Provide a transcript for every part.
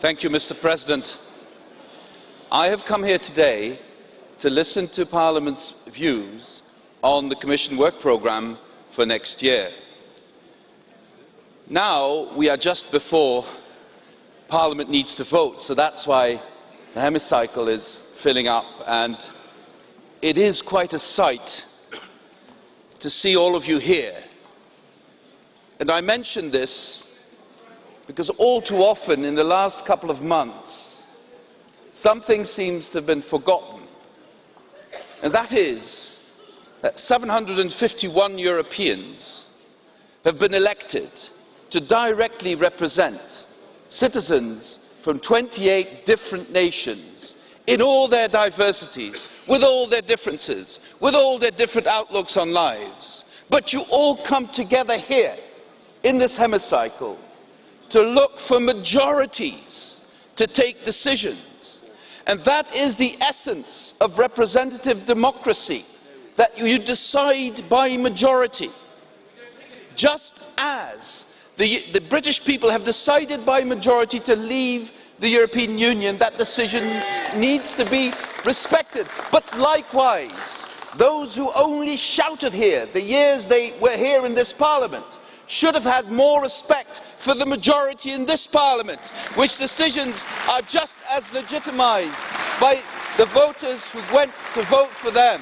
Thank you, Mr. President. I have come here today to listen to Parliament's views on the Commission work programme for next year. Now we are just before Parliament needs to vote, so that's why the hemicycle is filling up, and it is quite a sight to see all of you here. And I mention this because all too often in the last couple of months something seems to have been forgotten, and that is that 751 Europeans have been elected to directly represent citizens from 28 different nations in all their diversities, with all their differences, with all their different outlooks on lives. But you all come together here in this hemicycle to look for majorities to take decisions. And that is the essence of representative democracy, that you decide by majority. Just as the British people have decided by majority to leave the European Union, that decision needs to be respected. But likewise, those who only shouted here the years they were here in this Parliament should have had more respect for the majority in this Parliament, which decisions are just as legitimised by the voters who went to vote for them.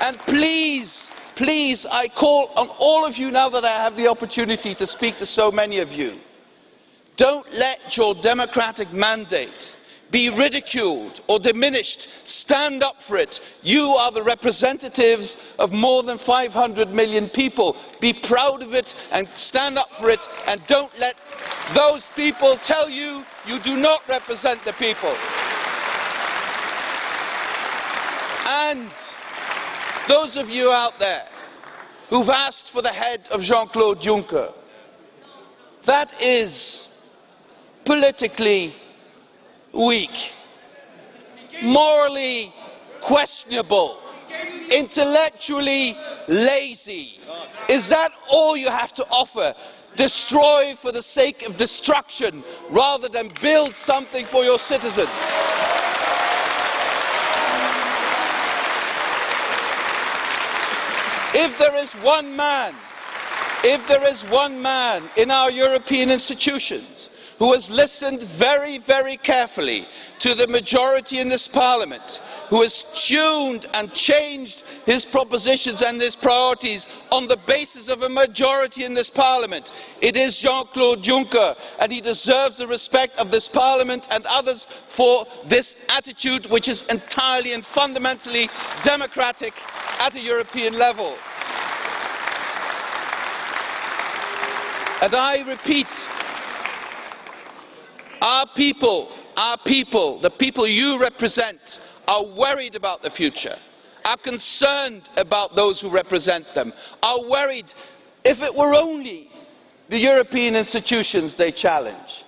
And please, please, I call on all of you now that I have the opportunity to speak to so many of you, don't let your democratic mandate be ridiculed or diminished. Stand up for it. You are the representatives of more than 500 million people. Be proud of it and stand up for it, and don't let those people tell you you do not represent the people. And those of you out there who've asked for the head of Jean-Claude Juncker, that is politically weak, morally questionable, intellectually lazy. Is that all you have to offer? Destroy for the sake of destruction rather than build something for your citizens? If there is one man in our European institutions who has listened very, very carefully to the majority in this Parliament, who has tuned and changed his propositions and his priorities on the basis of a majority in this Parliament, it is Jean-Claude Juncker, and he deserves the respect of this Parliament and others for this attitude, which is entirely and fundamentally democratic at a European level. And I repeat, our people, the people you represent, are worried about the future, are concerned about those who represent them, are worried if it were only the European institutions they challenge.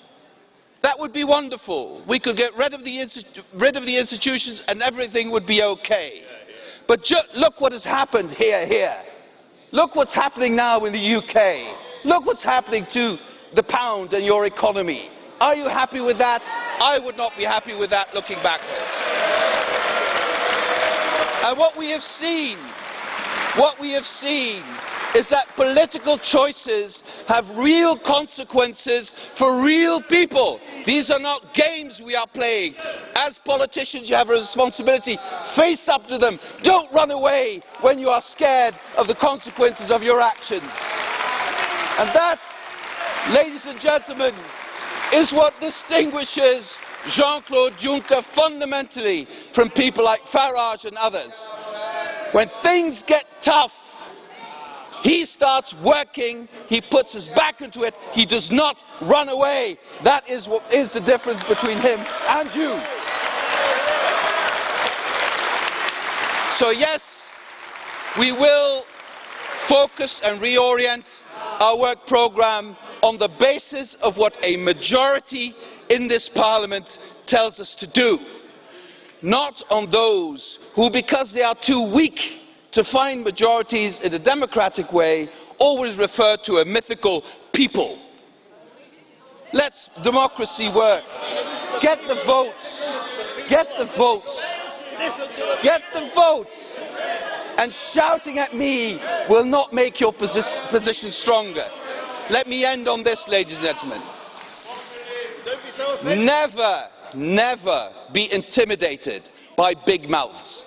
That would be wonderful. We could get rid of the institutions and everything would be okay. But look what has happened here. Look what's happening now in the UK. Look what's happening to the pound and your economy. Are you happy with that? I would not be happy with that looking backwards. And what we have seen is that political choices have real consequences for real people. These are not games we are playing. As politicians, you have a responsibility. Face up to them. Don't run away when you are scared of the consequences of your actions. And that, ladies and gentlemen, is what distinguishes Jean-Claude Juncker fundamentally from people like Farage and others. When things get tough, he starts working, he puts his back into it, he does not run away. That is what is the difference between him and you. So yes, we will focus and reorient our work programme on the basis of what a majority in this Parliament tells us to do, not on those who, because they are too weak to find majorities in a democratic way, always refer to a mythical people. Let's democracy work. Get the votes. Get the votes. Get the votes. And shouting at me will not make your position stronger. Let me end on this, ladies and gentlemen. Never, never be intimidated by big mouths.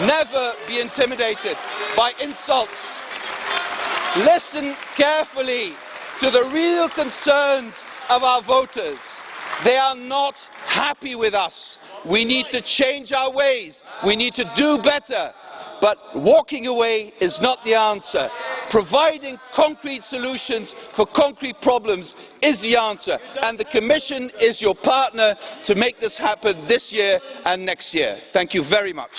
Never be intimidated by insults. Listen carefully to the real concerns of our voters. They are not happy with us. We need to change our ways. We need to do better. But walking away is not the answer. Providing concrete solutions for concrete problems is the answer. And the Commission is your partner to make this happen this year and next year. Thank you very much.